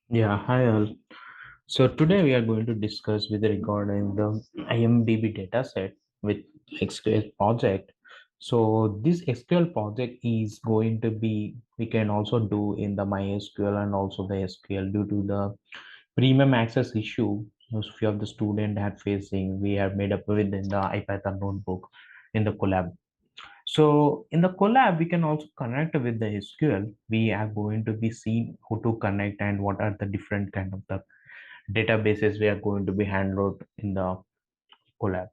Yeah, hi all. So today we are going to discuss with regarding the IMDb dataset with SQL project. So this SQL project is going to be we can also do in the MySQL and also the SQL due to the premium access issue. Most few of the student had facing. We have made up within the IPython notebook in the collab. So in the collab, we can also connect with the SQL. We are going to be seeing how to connect and what are the different kind of the databases we are going to be handled in the collab.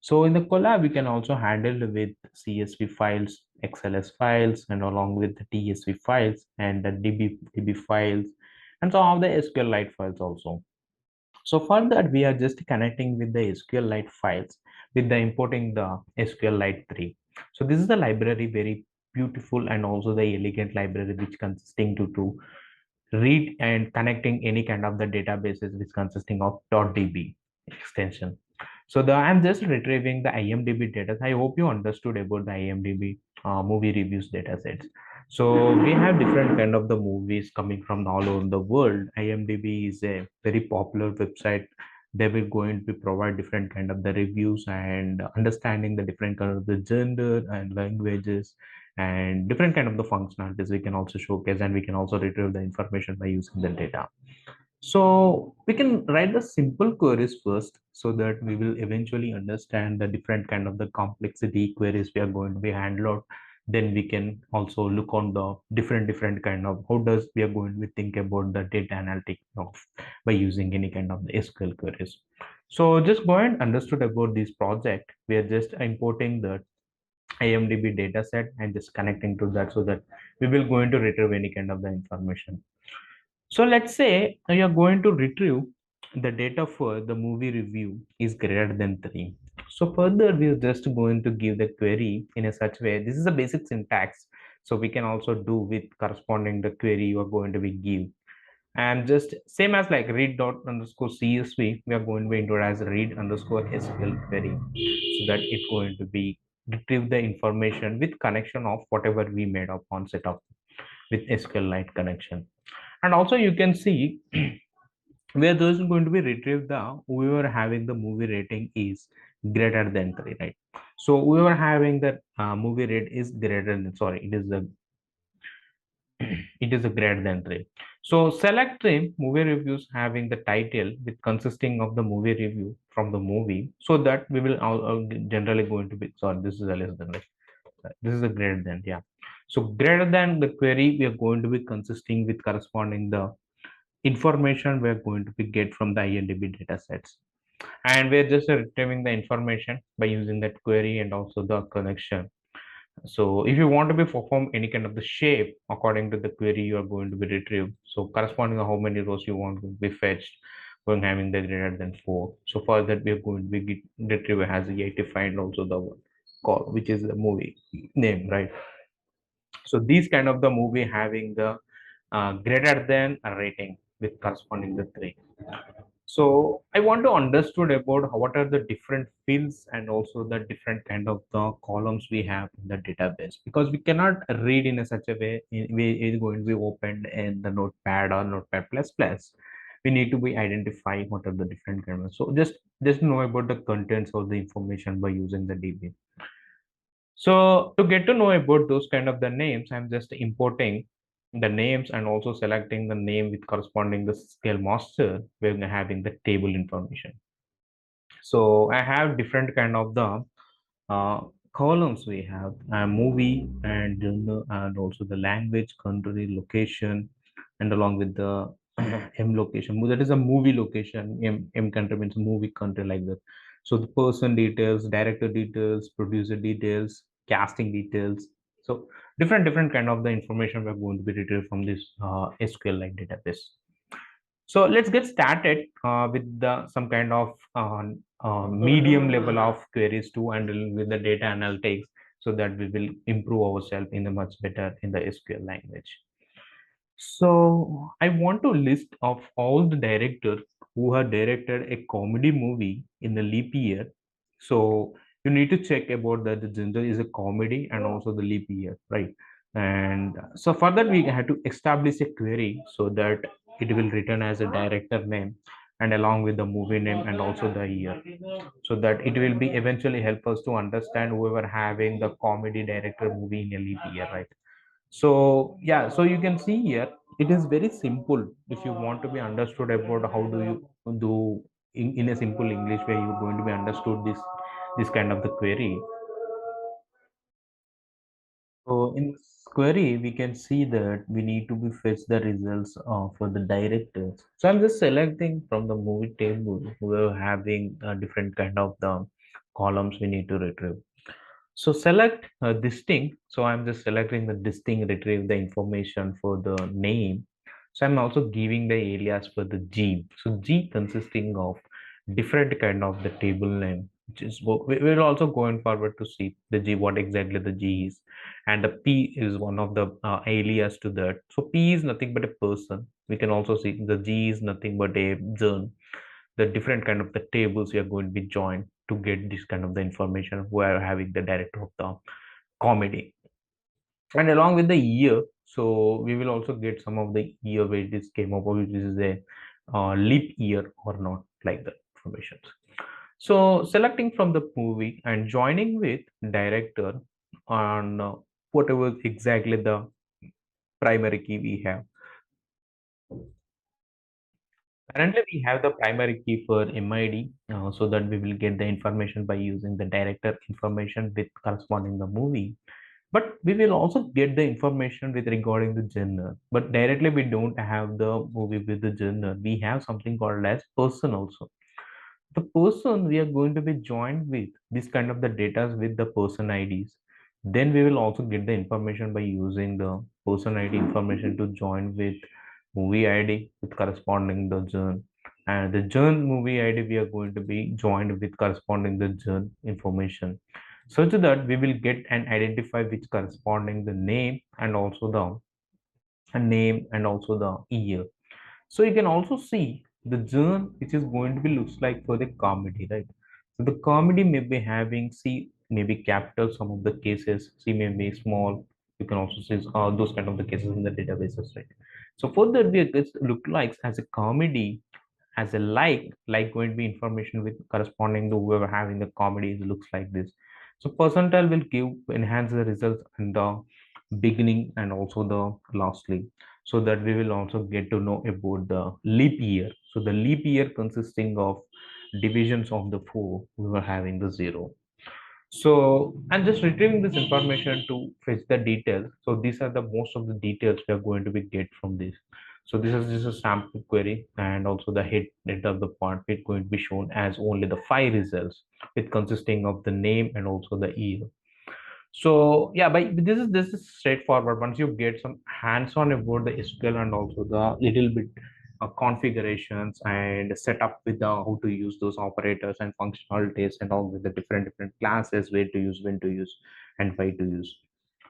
So in the collab, we can also handle with CSV files, XLS files, and along with the TSV files and the DB files, and some of the SQLite files also. So for that, we are just connecting with the SQLite files with the importing the SQLite 3. So this is the library, very beautiful and also the elegant library which consisting to read and connecting any kind of the databases which consisting of .db extension. So I'm just retrieving the IMDb data. I hope you understood about the IMDb movie reviews data sets. So we have different kind of the movies coming from all over the world. IMDb is a very popular website. They will going to provide different kind of the reviews and understanding the different kind of the gender and languages and different kind of the functionalities we can also showcase, and we can also retrieve the information by using the data. So we can write the simple queries first so that we will eventually understand the different kind of the complexity queries we are going to be handled. Then we can also look on the different kind of how does we are going to think about the data analytics of by using any kind of the SQL queries. So just go and understood about this project. We are just importing the IMDb dataset and just connecting to that so that we will going to retrieve any kind of the information. So let's say you are going to retrieve the data for the movie review is greater than 3. So further, we are just going to give the query in a such way. This is a basic syntax. So we can also do with corresponding the query you are going to be give. And just same as like read dot underscore CSV, we are going to be into it as read underscore SQL query so that it's going to be retrieve the information with connection of whatever we made up on setup with SQLite connection. And also you can see where those are going to be retrieved the whoever having the movie rating is greater than 3, right? So whoever having that movie rate is greater than, sorry, it is the it is a greater than 3. So select the movie reviews having the title with consisting of the movie review from the movie so that we will generally going to be, sorry, this is a less than, right? This is a greater than, yeah. So greater than the query we are going to be consisting with corresponding the information we are going to be get from the IMDb data sets, and we're just retrieving the information by using that query and also the connection. So if you want to be perform any kind of the shape according to the query you are going to be retrieved, so corresponding to how many rows you want to be fetched going having the greater than 4. So for that we are going to be retrieve has a yet defined also the one call which is the movie name, right? So these kind of the movie having the greater than a rating with corresponding the 3. So I want to understood about what are the different fields and also the different kind of the columns we have in the database, because we cannot read in a such a way way is going to be opened in the notepad or notepad plus plus. We need to be identify what are the different kind of, so just know about the contents of the information by using the DB. So to get to know about those kind of the names, I'm just importing the names and also selecting the name with corresponding the scale master where we're having the table information. So I have different kind of the uh, columns we have movie and genre and also the language, country, location, and along with the M location. That is a movie location. M country means movie country like that. So the person details, director details, producer details, casting details. So different kind of the information we're going to be retrieved from this SQL-like database. So let's get started with the some kind of medium level of queries to handle with the data analytics so that we will improve ourselves in a much better in the SQL language. So I want to list of all the directors who have directed a comedy movie in the leap year. So you need to check about that the gender is a comedy and also the leap year, right? And so for that we had to establish a query so that it will written as a director name and along with the movie name and also the year, so that it will be eventually help us to understand whoever having the comedy director movie in a leap year, right? So yeah, so you can see here it is very simple. If you want to be understood about how do you do in a simple English way, you're going to be understood this kind of the query. So in this query, we can see that we need to be fetch the results for the directors. So I'm just selecting from the movie table. We're having different kind of the columns we need to retrieve. So select distinct. So I'm just selecting the distinct, retrieve the information for the name. So I'm also giving the alias for the G. So G consisting of different kind of the table name. Which is we're also going forward to see the G, what exactly the G is, and the P is one of the alias to that. So P is nothing but a person. We can also see the G is nothing but a journal, the different kind of the tables we are going to be joined to get this kind of the information. We are having the director of the comedy, and along with the year, so we will also get some of the year where this came up, which is a leap year or not, like that information. So selecting from the movie and joining with director on whatever exactly the primary key we have. Currently, we have the primary key for MID, so that we will get the information by using the director information with corresponding the movie. But we will also get the information with regarding the genre. But directly, we don't have the movie with the genre. We have something called as person also. The person we are going to be joined with this kind of the data with the person IDs. Then we will also get the information by using the person ID information to join with movie ID with corresponding the journal, and the journal movie ID we are going to be joined with corresponding the journal information, such that we will get and identify which corresponding the name and also the name and also the year. So you can also see the genre which is going to be looks like for the comedy, right? So the comedy may be having C, maybe capital some of the cases, C may be small. You can also see those kind of the cases in the databases, right? So for that we this look like as a comedy, as a like going to be information with corresponding to whoever having the comedy looks like this. So percentile will give enhance the results in the beginning and also the lastly, so that we will also get to know about the leap year. So the leap year consisting of divisions of the four, we were having the zero. So I'm just retrieving this information to fetch the details. So these are the most of the details we are going to be get from this. So this is just a sample query, and also the head of the part is going to be shown as only the five results, with consisting of the name and also the year. So yeah, but this is straightforward. Once you get some hands-on about the SQL and also the little bit configurations and setup with the how to use those operators and functionalities and all with the different classes, where to use, when to use, and why to use.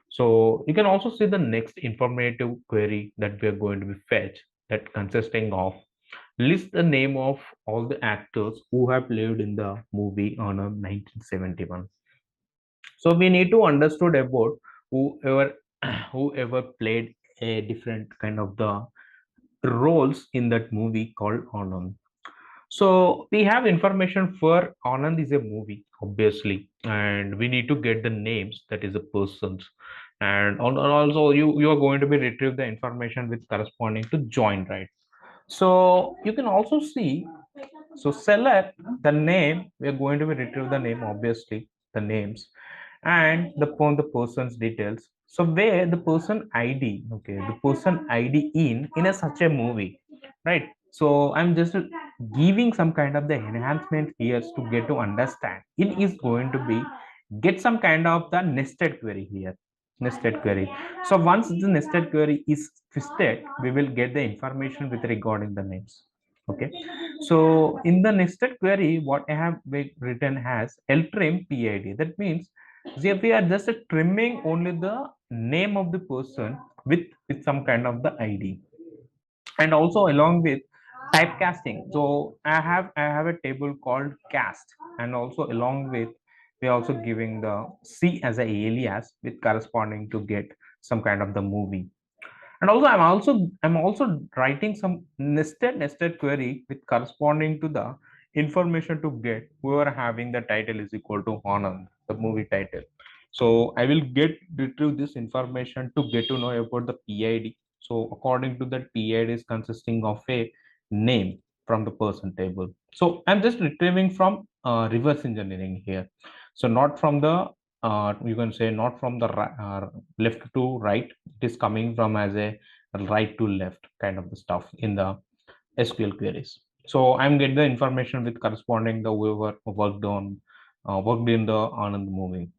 So you can also see the next informative query that we are going to be fetch, that consisting of list the name of all the actors who have played in the movie on a 1971. So we need to understood about whoever whoever played a different kind of the roles in that movie called Anand. So we have information for Anand is a movie, obviously, and we need to get the names, that is the persons, and also you are going to be retrieve the information with corresponding to join, right? So you can also see, so select the name. We are going to be retrieve the name, obviously, the names, and the person's details. So where the person ID, okay, the person ID in a such a movie, right? So I'm just giving some kind of the enhancement here to get to understand. It is going to be get some kind of the nested query here, nested query. So once the nested query is twisted, we will get the information with regarding the names. Okay. So in the nested query, what I have written has ltrim PID. That means we are just trimming only the name of the person with some kind of the ID, and also along with typecasting. So I have a table called cast, and also along with we're also giving the C as a alias with corresponding to get some kind of the movie. And also I'm also writing some nested query with corresponding to the information to get whoever having the title is equal to Anand, the movie title. So I will get retrieve this information to get to know about the PID. So according to that, PID is consisting of a name from the person table. So I'm just retrieving from reverse engineering here. So not from the you can say not from the left to right. It is coming from as a right to left kind of the stuff in the SQL queries. So I'm getting the information with corresponding the whoever worked in the Anand movie.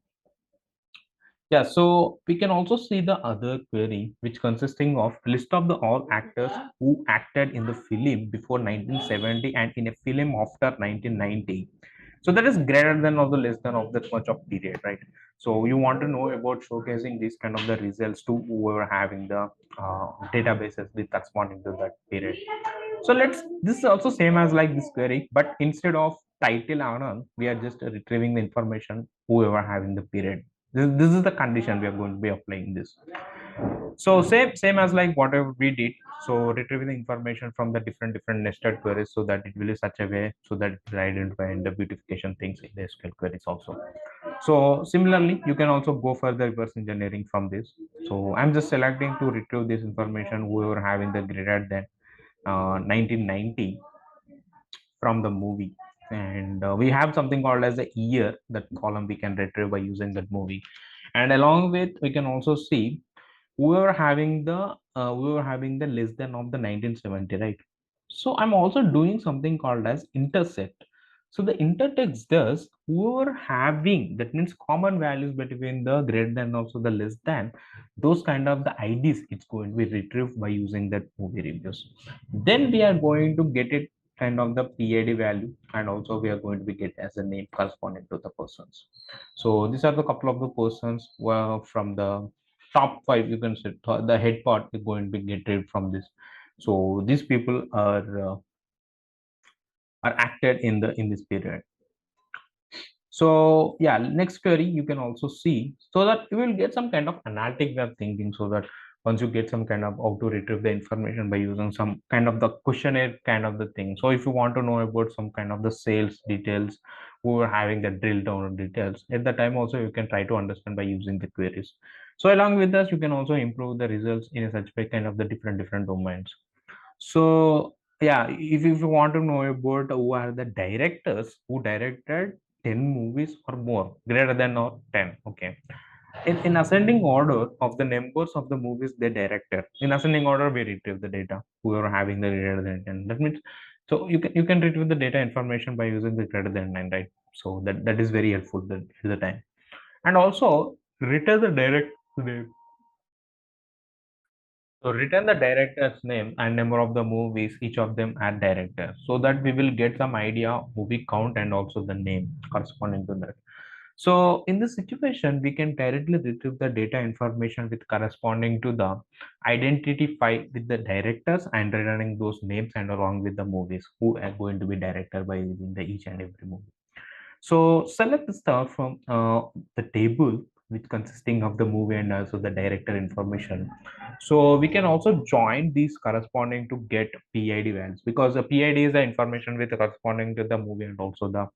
Yeah, so we can also see the other query, which consisting of list of the all actors who acted in the film before 1970 and in a film after 1990. So that is greater than or the less than of that much of period, right? So you want to know about showcasing these kind of the results to whoever having the databases with corresponding to that period. So this is also same as like this query, but instead of title Anand, we are just retrieving the information whoever having the period. This is the condition we are going to be applying this. So same as like whatever we did. So retrieving the information from the different nested queries so that it will be such a way so that it will identify and the beautification things in the SQL queries also. So similarly, you can also go further reverse engineering from this. So I'm just selecting to retrieve this information whoever having the greater than 1990 from the movie. And we have something called as a year, that column we can retrieve by using that movie. And along with, we can also see whoever having the less than of the 1970, right? So I'm also doing something called as intersect. So the intertext does whoever having, that means common values between the greater than also the less than, those kind of the IDs, it's going to be retrieved by using that movie reviews. Then we are going to get it kind of the PID value, and also we are going to be get as a name corresponding to the persons. So these are the couple of the persons from the top five, you can say the head part is going to be get from this. So these people are acted in this period. So yeah, next query you can also see, so that you will get some kind of analytic way of thinking, so that once you get some kind of how to retrieve the information by using some kind of the questionnaire kind of the thing. So if you want to know about some kind of the sales details, who are having the drill down details at the time, also you can try to understand by using the queries. So along with this, you can also improve the results in a such way kind of the different domains. So yeah, if you want to know about who are the directors who directed 10 movies or more, greater than or 10, okay. In ascending order of the numbers of the movies they directed, in ascending order we retrieve the data, who are having the greater than 10. That means, so you can retrieve the data information by using the greater than 9, right? So that is very helpful at the time. And also return the direct So return the director's name and number of the movies each of them are director, so that we will get some idea movie count and also the name corresponding to that. So in this situation, we can directly retrieve the data information with corresponding to the identity file with the directors and returning those names and along with the movies who are going to be director by using the each and every movie. So select the star from the table which consisting of the movie and also the director information. So we can also join these corresponding to get PID values, because the PID is the information with corresponding to the movie and also the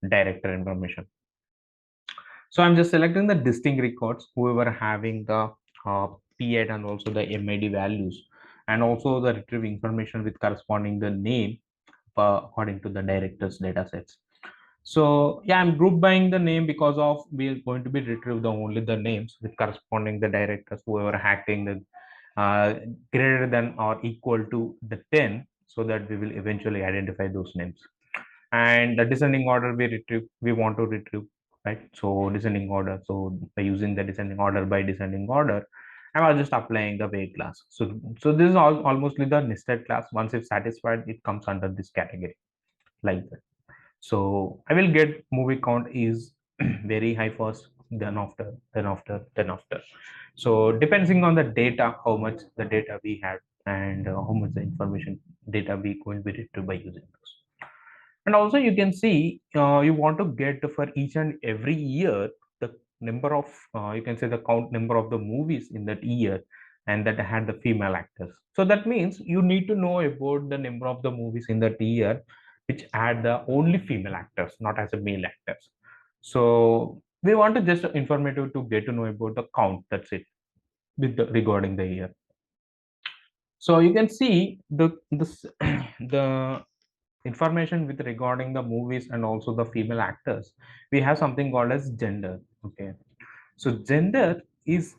director information. So I'm just selecting the distinct records, whoever having the PID and also the MID values, and also the retrieve information with corresponding the name according to the director's data sets. So yeah, I'm group buying the name because of we are going to be retrieve the only the names with corresponding the directors whoever acting the greater than or equal to the 10, so that we will eventually identify those names. And the descending order we want to retrieve, right? So descending order, so by using the descending order by descending order, I was just applying the weight class. So this is almost the nested class. Once it's satisfied, it comes under this category, like that. So I will get movie count is very high first, then after. So depending on the data, how much the data we have, and how much the information data we going to be retrieved by using those. And also you can see you want to get for each and every year the number of you can say the count number of the movies in that year, and that had the female actors. So that means you need to know about the number of the movies in that year which had the only female actors, not as a male actors. So we want to just informative to get to know about the count. That's it with regarding the year. So you can see the this the information with regarding the movies and also the female actors. We have something called as gender. Okay, so gender is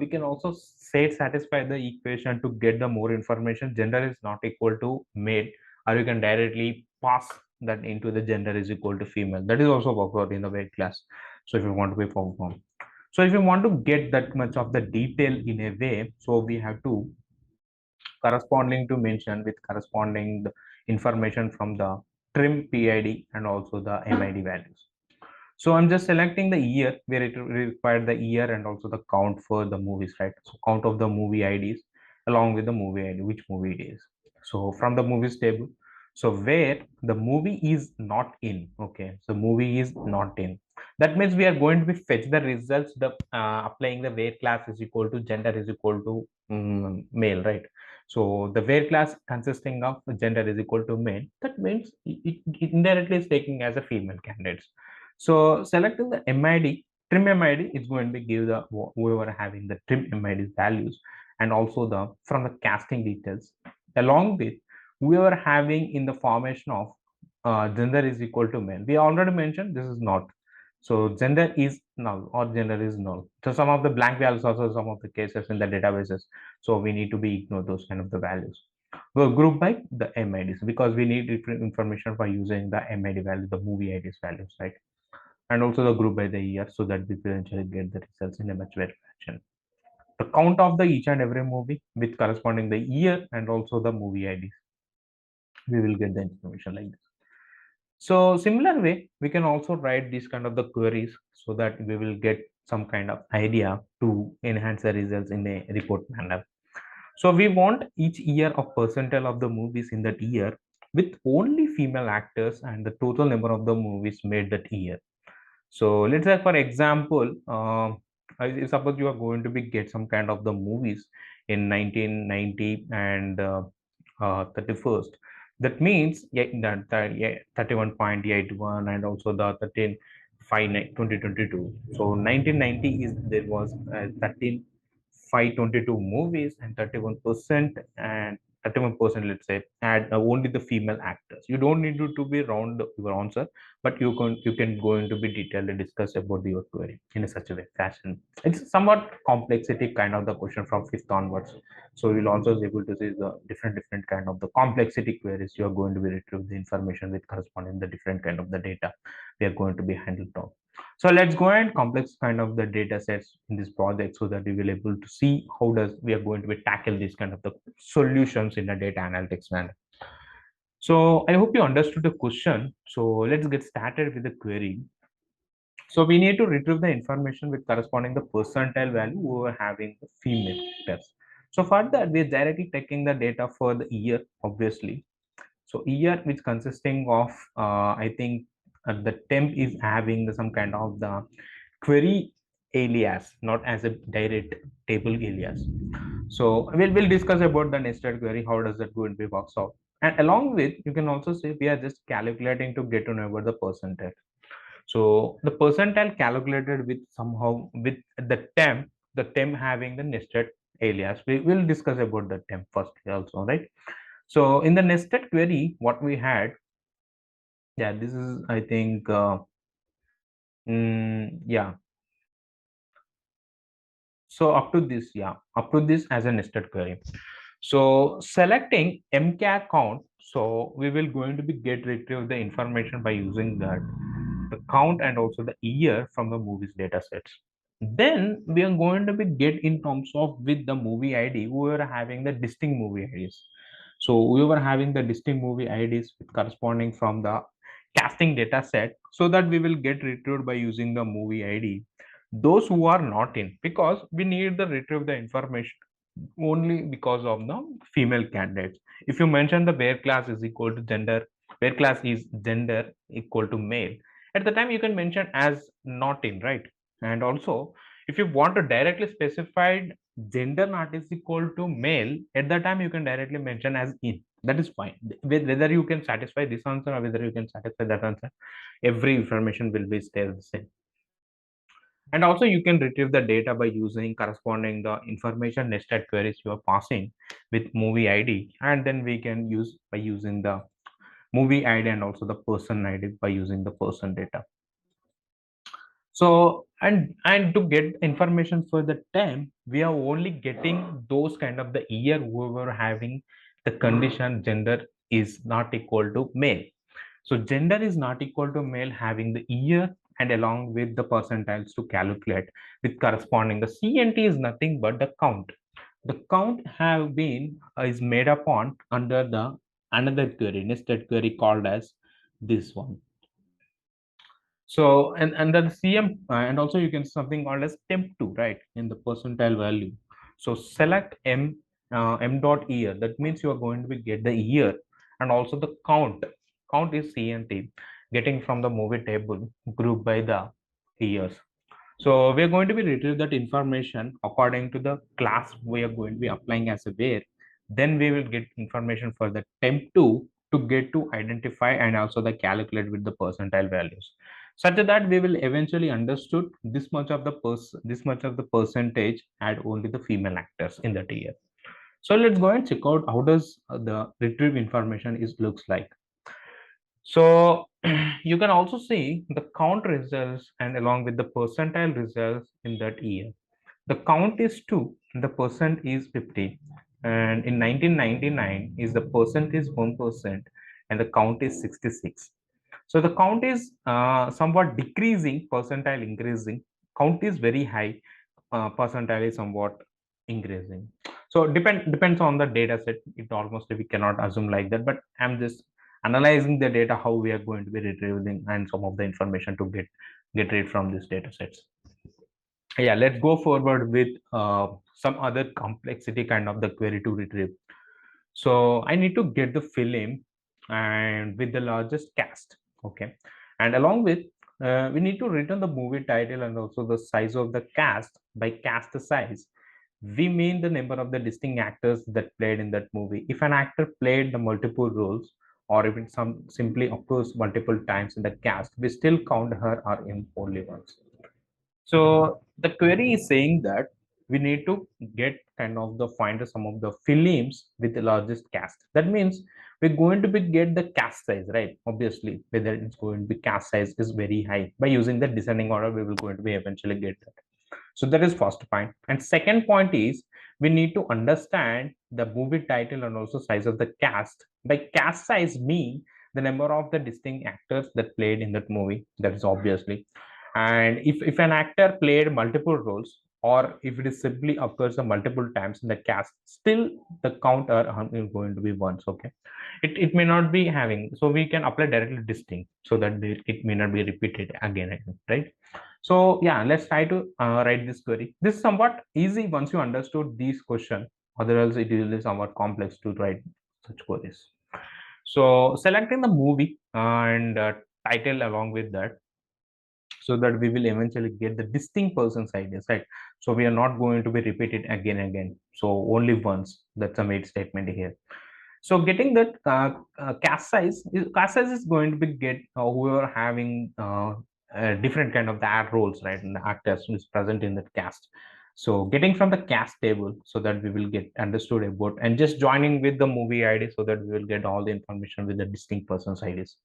we can also say satisfy the equation to get the more information. Gender is not equal to male, or you can directly pass that into the gender is equal to female. That is also worked out in the weight class. So if you want to be performed, so if you want to get that much of the detail in a way, so we have to corresponding to mention with corresponding the information from the trim PID and also the MID values. So I'm just selecting the year where it required the year and also the count for the movies, right? So count of the movie IDs along with the movie ID, which movie it is. So from the movies table, so where the movie is not in, okay, so movie is not in. That means we are going to be fetch the results, the applying the where class is equal to gender is equal to male, right? So the where class consisting of gender is equal to male. That means it indirectly is taking as a female candidates. So selecting the MID, trim MID is going to give the whoever having the trim MID values and also the from the casting details along with whoever having in the formation of gender is equal to male. We already mentioned this is not. So gender is null or gender is null. So some of the blank values also some of the cases in the databases. So we need to be ignore those kind of the values. We'll group by the MIDs because we need different information by using the MID value, the movie IDs values, right? And also the group by the year so that we eventually get the results in a much better fashion. The count of the each and every movie with corresponding the year and also the movie IDs. We will get the information like this. So similar way, we can also write these kind of the queries so that we will get some kind of idea to enhance the results in a report manner. So we want each year of percentile of the movies in that year with only female actors and the total number of the movies made that year. So let's say, for example, suppose you are going to be get some kind of the movies in 1990 and 31st. That means yeah, yeah, 31.81 and also the 13.5 2022. So 1990 is there was 13.522 movies and 31% and 31%, let's say, add only the female actors. You don't need to be round your answer, but you can go into be detailed and discuss about your query in a such a way fashion. It's somewhat complexity kind of the question from fifth onwards. So you'll also be able to see the different kind of the complexity queries you are going to be retrieve the information with corresponding the different kind of the data we are going to be handled on. So let's go and complex kind of the data sets in this project so that we will able to see how does we are going to be tackle this kind of the solutions in the data analytics manner. So I hope you understood the question. So let's get started with the query. So we need to retrieve the information with corresponding the percentile value over having the female test. So for that, we are directly taking the data for the year, obviously. So year which consisting of, I think the temp is having some kind of the query alias, not as a direct table alias. So we'll discuss about the nested query, how does that going to be works out. And along with, you can also say we are just calculating to get to know about the percentile. So the percentile calculated with somehow with the temp having the nested alias. We will discuss about the temp first also, right? So in the nested query, what we had, yeah, this is I think, yeah. So up to this, yeah, up to this as a nested query. So selecting mcat count, so we will going to be get retrieve the information by using that the count and also the year from the movies data sets. Then we are going to be get in terms of with the movie ID, we are having the distinct movie IDs. So we were having the distinct movie IDs corresponding from the casting data set so that we will get retrieved by using the movie ID. Those who are not in, because we need the retrieve the information only because of the female candidates. If you mention the where class is equal to gender, where class is gender equal to male, at the time you can mention as not in, right? And also if you want to directly specify gender not is equal to male, at that time you can directly mention as in. That is fine. Whether you can satisfy this answer or whether you can satisfy that answer, every information will be still the same. And also you can retrieve the data by using corresponding the information nested queries you are passing with movie ID, and then we can use by using the movie ID and also the person ID by using the person data. So and to get information for the time, we are only getting those kind of the year whoever having the condition gender is not equal to male. So gender is not equal to male having the year and along with the percentiles to calculate with corresponding. The CNT is nothing but the count. The count have been is made upon under the another query, nested query called as this one. So and then CM and also you can something called as temp2, right, in the percentile value. So select m dot year. That means you are going to be get the year and also the count. Count is CNT, getting from the movie table grouped by the years. So we are going to be retrieve that information according to the class we are going to be applying as a where. Then we will get information for the temp2 to get to identify and also the calculate with the percentile values, such that we will eventually understood this much of the percentage had only the female actors in that year. So let's go and check out how does the retrieve information is looks like. So you can also see the count results and along with the percentile results in that year. The count is 2, the percent is 50. And in 1999 is the percent is 1% and the count is 66. So the count is somewhat decreasing, percentile increasing. Count is very high, percentile is somewhat increasing. So depends on the data set. It almost we cannot assume like that, but I'm just analyzing the data how we are going to be retrieving and some of the information to get rid from these data sets. Yeah, let's go forward with some other complexity kind of the query to retrieve. So I need to get the film and with the largest cast. Okay, and along with we need to return the movie title and also the size of the cast. By cast the size, we mean the number of the distinct actors that played in that movie. If an actor played the multiple roles or if it some simply occurs multiple times in the cast, we still count her or him only once. So the query is saying that we need to get kind of the find some of the films with the largest cast. That means we're going to be get the cast size, right? Obviously, whether it's going to be cast size is very high. By using the descending order, we will going to be eventually get that. So that is first point. And second point is we need to understand the movie title and also size of the cast. By cast size mean the number of the distinct actors that played in that movie. That is obviously. And if an actor played multiple roles or if it is simply occurs multiple times in the cast, still the count are going to be once. Okay, it may not be having, so we can apply directly distinct so that it may not be repeated again, right? So yeah, let's try to write this query. This is somewhat easy once you understood these question, otherwise it is somewhat complex to write such queries. So selecting the movie and title along with that, so that we will eventually get the distinct person's ideas, right? So we are not going to be repeated again, so only once. That's a made statement here. So getting that cast size is going to be get who are having different kind of the ad roles, right, and the actors who is present in that cast. So getting from the cast table so that we will get understood about and just joining with the movie ID so that we will get all the information with the distinct person's IDs.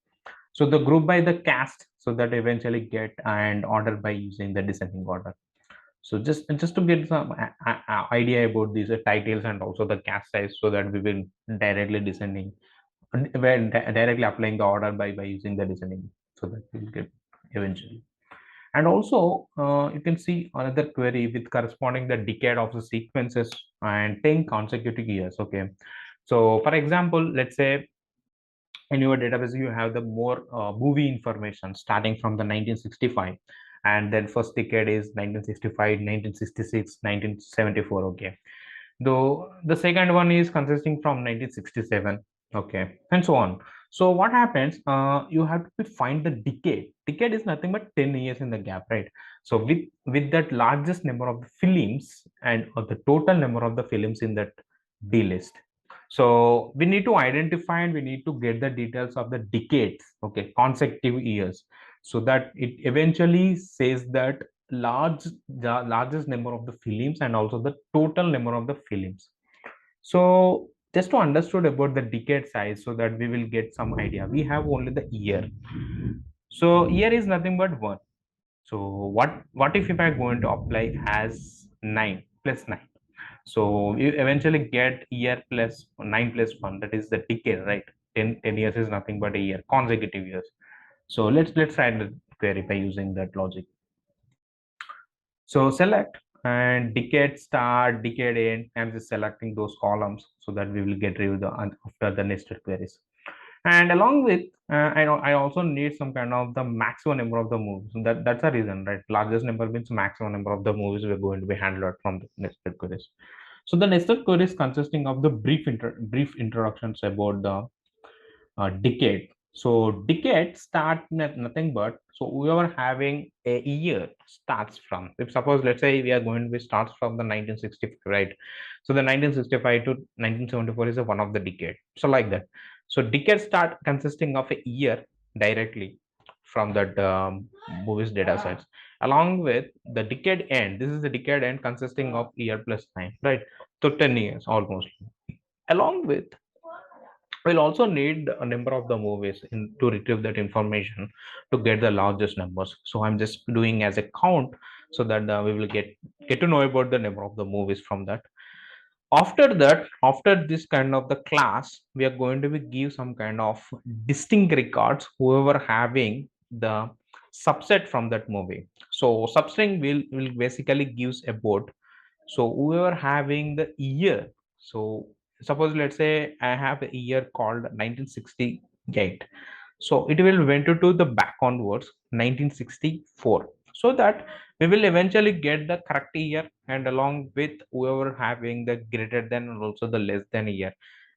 So the group by the cast so that eventually get and order by using the descending order. So just to get some idea about these titles and also the cast size so that we will directly descending when directly applying the order by using the descending so that we will get eventually. And also you can see another query with corresponding the decade of the sequences and 10 consecutive years. Okay, so for example, let's say in your database you have the more movie information starting from the 1965, and then first decade is 1965, 1966, 1974. Okay, though the second one is consisting from 1967, Okay, and so on. So what happens? You have to find the decade. Decade is nothing but 10 years in the gap, right? So with that largest number of the films and the total number of the films in that D list. So we need to identify and we need to get the details of the decades, okay, consecutive years, so that it eventually says that the largest number of the films and also the total number of the films. So just to understood about the decade size so that we will get some idea. We have only the year. So year is nothing but one. So what if I'm going to apply as 9 plus 9? So you eventually get year plus 9 plus 1, that is the decade, right? 10 years is nothing but a year, consecutive years. So let's try the query by using that logic. So select and decade start, decade end. I'm just selecting those columns so that we will get rid of the after the nested queries. And along with, I also need some kind of the maximum number of the movies. And that's a reason, right? Largest number means maximum number of the movies we're going to be handled from the nested queries. So the nested queries consisting of the brief introductions about the decade. So decade start nothing but, so we are having a year starts from, if suppose let's say we are going to be starts from the 1965, right? So the 1965 to 1974 is a one of the decade. So like that. So decade start consisting of a year directly from that movies data sets, along with the decade end. This is the decade end consisting of year plus 9, right? So 10 years almost. Along with, we'll also need a number of the movies to retrieve that information to get the largest numbers. So I'm just doing as a count so that we will get to know about the number of the movies from that. After that, after this kind of the class, we are going to be give some kind of distinct records whoever having the subset from that movie. So substring will basically gives about, so we were having the year. So suppose let's say I have a year called 1968. So it will went to the back onwards 1964. So that we will eventually get the correct year and along with whoever having the greater than and also the less than year.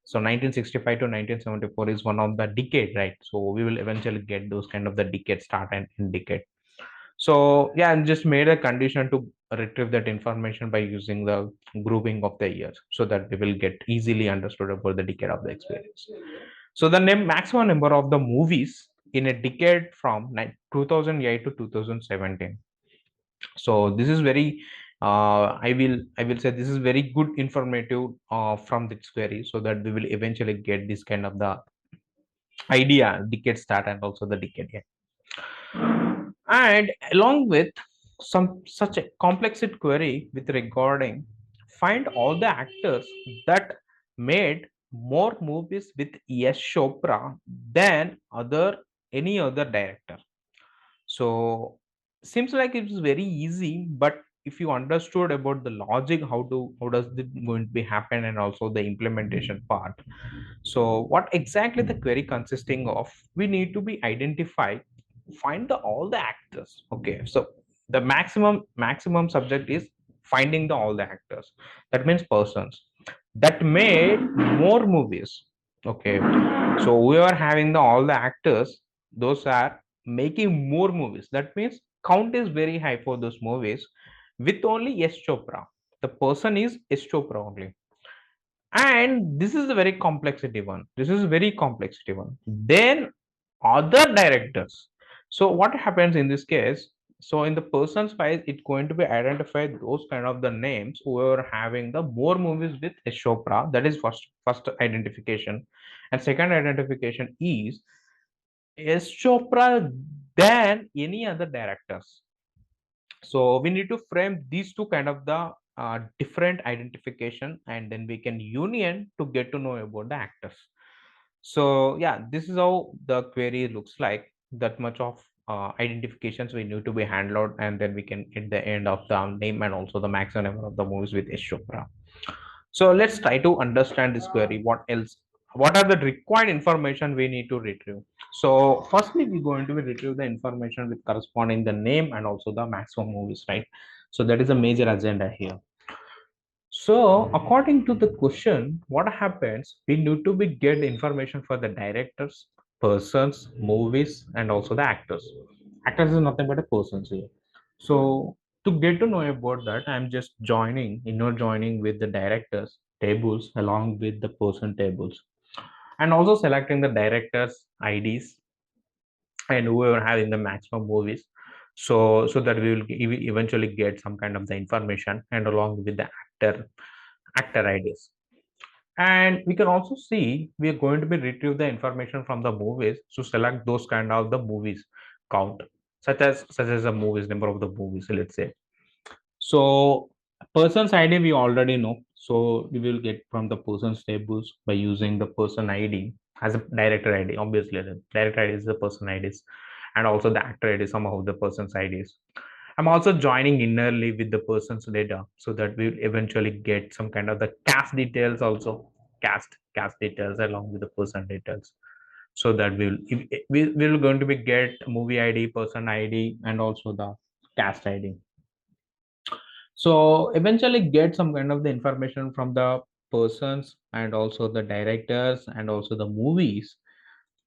So 1965 to 1974 is one of the decade, right? So we will eventually get those kind of the decade start and end decade. So yeah, and just made a condition to retrieve that information by using the grouping of the years so that we will get easily understood about the decade of the experience. So the maximum number of the movies in a decade from 2008 to 2017. So this is very I will say this is very good informative from this query so that we will eventually get this kind of the idea decade start and also the decade end. And along with some such a complex query with regarding find all the actors that made more movies with Yash Chopra than other any other director. So seems like it's very easy, but if you understood about the logic, how does it going to be happen and also the implementation part. So what exactly the query consisting of, we need to be identify, find the all the actors. Okay, so the maximum subject is finding the all the actors. That means persons that made more movies. Okay, so we are having the all the actors, those are making more movies. That means count is very high for those movies with only S Chopra. The person is S Chopra only. And this is a very complexity one. This is very complexity one. Then other directors. So what happens in this case? So in the person's file, it's going to be identified those kind of the names who are having the more movies with S Chopra. That is first identification, and second identification is S Chopra than any other directors. So we need to frame these two kind of the different identification, and then we can union to get to know about the actors. So yeah, this is how the query looks like. That much of identifications we need to be handled, and then we can get the end of the name and also the maximum number of the movies with S Chopra. So let's try to understand this query. What else? What are the required information we need to retrieve? So firstly, we're going to be retrieve the information with corresponding the name and also the maximum movies, right? So that is a major agenda here. So, according to the question, what happens? We need to be get information for the directors, persons, movies, and also the actors. Actors is nothing but a persons here. So, to get to know about that, I'm just joining with the directors tables along with the person tables, and also selecting the directors IDs and whoever having the maximum movies, so that we will eventually get some kind of the information and along with the actor IDs. And we can also see we are going to be retrieve the information from the movies to select those kind of the movies count, such as the movies number of the movies, let's say. So person's ID we already know. So we will get from the person's tables by using the person ID as a director ID. Obviously, the director ID is the person IDs, and also the actor ID, some of the person's IDs. I'm also joining innerly with the person's data so that we will eventually get some kind of the cast details also, cast details along with the person details. So that we will going to be get movie ID, person ID, and also the cast ID. So eventually get some kind of the information from the persons and also the directors and also the movies.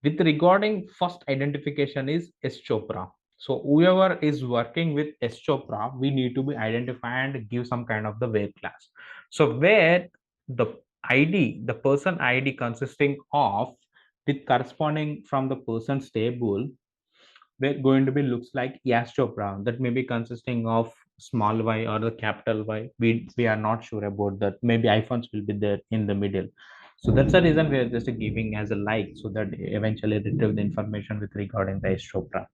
With regarding first identification is S Chopra. So whoever is working with S Chopra, we need to be identified and give some kind of the weight class. So where the ID, the person ID consisting of with corresponding from the person's table, we're going to be looks like Yash Chopra. That may be consisting of small y or the capital Y. We are not sure about that. Maybe iPhones will be there in the middle. So that's the reason we are just giving as a like so that eventually retrieve the information with regarding the Yash Chopra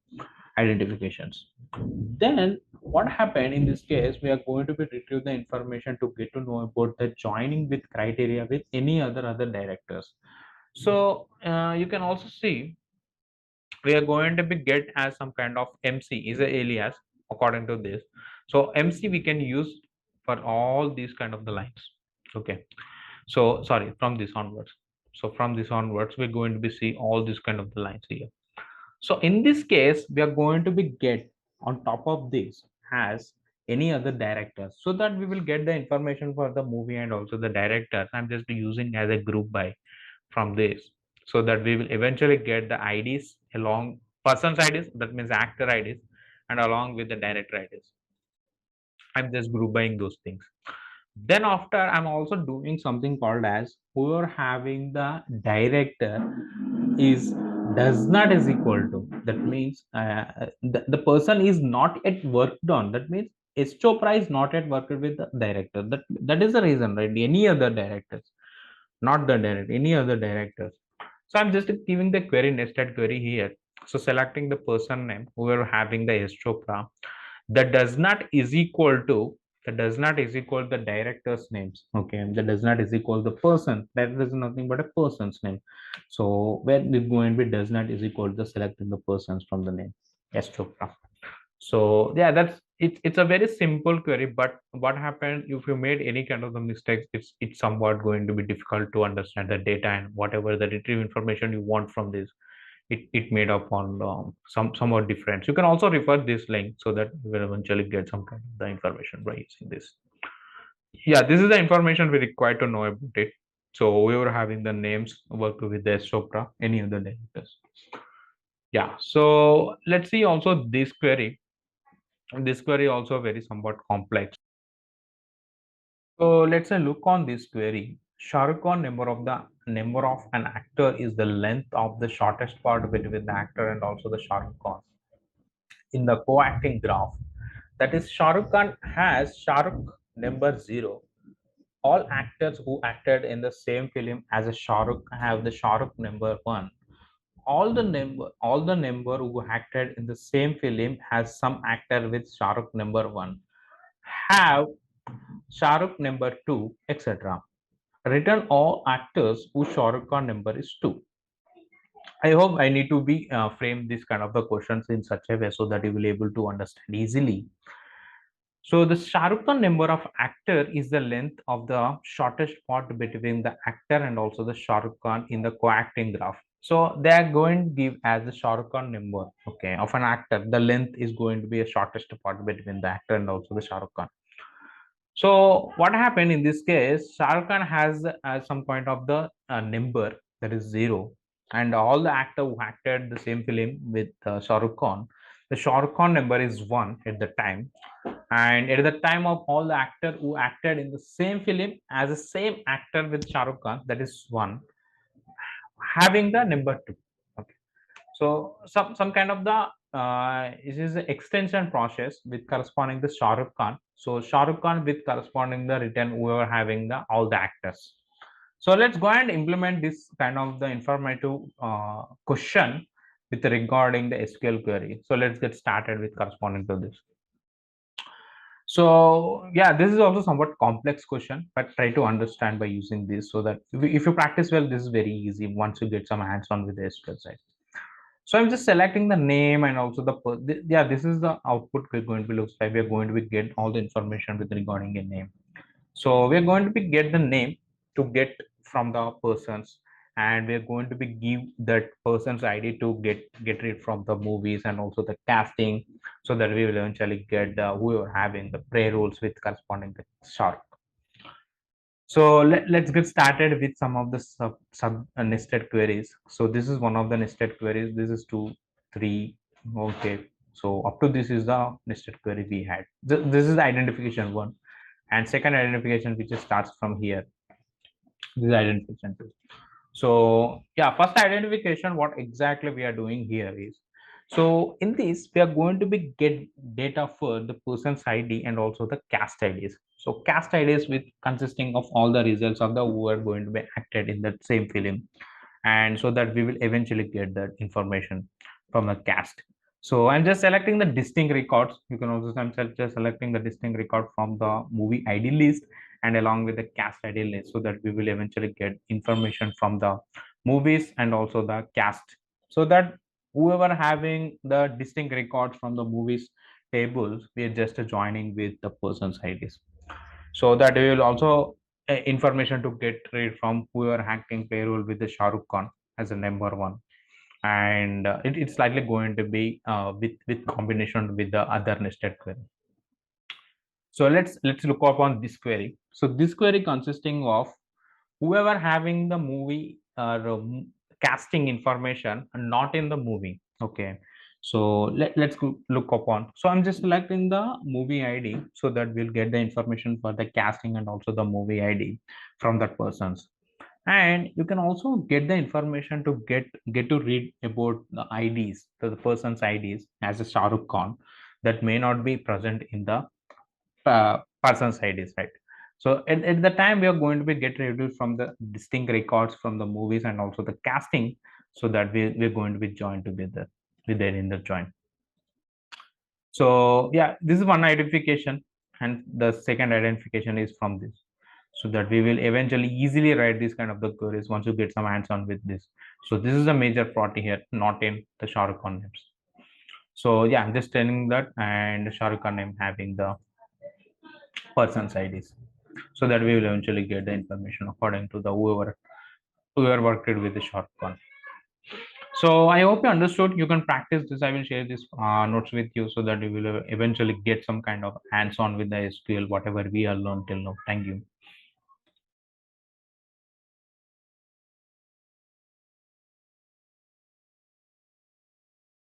identifications. Then what happened in this case? We are going to be retrieve the information to get to know about the joining with criteria with any other directors. So you can also see we are going to be get as some kind of MC is a alias according to this. So MC we can use for all these kind of the lines. Okay. So sorry, from this onwards. So from this onwards, we're going to be see all these kind of the lines here. So in this case, we are going to be get on top of this has any other directors so that we will get the information for the movie and also the directors. I'm just using as a group by from this so that we will eventually get the IDs along person's IDs, that means actor IDs, and along with the director IDs. I'm just group buying those things. Then after I'm also doing something called as whoever having the director is does not is equal to, that means the person is not yet worked on, that means S Chopra is not yet worked with the director, that is the reason, right? Any other directors, not the director, any other directors. So I'm just giving the query nested query here. So selecting the person name whoever having the S Chopra, that does not is equal to, that does not is equal the director's names. Okay, that does not is equal the person, that is nothing but a person's name. So where we're going to be does not is equal to selecting the persons from the name S Chopra. So yeah, that's it's a very simple query, but what happened if you made any kind of the mistakes, it's somewhat going to be difficult to understand the data and whatever the retrieve information you want from this, it made up on somewhat different. You can also refer this link so that you will eventually get some kind of the information by using this. Yeah, this is the information we require to know about it. So we were having the names work with the Chopra, any other directors. Yeah, so let's see also this query. This query also very somewhat complex. So let's say look on this query. Shah Rukh Khan number of an actor is the length of the shortest part between the actor and also the Shah Rukh Khan in the co-acting graph. That is, Shah Rukh Khan has Shah Rukh number 0. All actors who acted in the same film as a Shah Rukh have the Shah Rukh number 1. All the number who acted in the same film has some actor with Shah Rukh number 1 have Shah Rukh number 2, etc. Return all actors whose Shah Rukh Khan number is 2. I hope I need to be frame this kind of the questions in such a way so that you will able to understand easily. So the Shah Rukh Khan number of actor is the length of the shortest part between the actor and also the Shah Rukh Khan in the co-acting graph. So they are going to give as the Shah Rukh Khan number, okay, of an actor. The length is going to be a shortest part between the actor and also the Shah Rukh Khan. So what happened in this case? Shah Rukh Khan has some point of the number that is zero, and all the actor who acted the same film with Shah Rukh Khan, the Shah Rukh Khan number is one at the time, and at the time of all the actor who acted in the same film as the same actor with Shah Rukh Khan, that is one, having the number two. Okay. So some kind of the it is an extension process with corresponding the Shah Rukh Khan. So Shah Rukh Khan with corresponding the written whoever having the all the actors. So let's go and implement this kind of the informative question with regarding the SQL query. So let's get started with corresponding to this. So yeah, this is also somewhat complex question, but try to understand by using this so that if you practice well, this is very easy once you get some hands-on with the SQL side. So I'm just selecting the name and also yeah, this is the output we're going to be looks like. We're going to be get all the information with regarding a name. So we're going to be get the name to get from the persons, and we're going to be give that person's ID to get it from the movies and also the casting, so that we will eventually get whoever having the play roles with corresponding the short. So let's get started with some of the sub nested queries. So this is one of the nested queries. This is two, three. Okay. So up to this is the nested query we had. This is the identification one, and second identification which starts from here. This is identification two. So yeah, first identification, what exactly we are doing here is, so in this we are going to be get data for the person's ID and also the cast IDs. So cast IDs with consisting of all the results of the who are going to be acted in that same film, and so that we will eventually get that information from the cast. So I'm just selecting the distinct records. You can also, I'm just selecting the distinct record from the movie ID list and along with the cast ID list, so that we will eventually get information from the movies and also the cast, so that whoever having the distinct records from the movies tables, we are just joining with the person's IDs, so that we will also information to get rid from whoever hacking payroll with the Shah Rukh Khan as a number one, and it's likely going to be with combination with the other nested query. So let's look upon this query. So this query consisting of whoever having the movie casting information and not in the movie. Okay. So let's look upon. So I'm just selecting the movie ID so that we'll get the information for the casting and also the movie ID from that person's. And you can also get the information to get to read about the IDs, the person's IDs as a Shah Rukh Khan that may not be present in the person's IDs, right? So at the time we are going to be get reviews from the distinct records from the movies and also the casting, so that we're going to be joined together with that in the join. So yeah, this is one identification, and the second identification is from this, so that we will eventually easily write this kind of the queries once you get some hands on with this. So this is a major plot here, not in the Shah Rukh Khan names. So yeah, I'm just telling that, and Shah Rukh Khan name having the person's IDs, so that we will eventually get the information according to the whoever worked it with the short one. So I hope you understood. You can practice this. I will share this notes with you so that you will eventually get some kind of hands-on with the SQL, whatever we are learned till now. Thank you.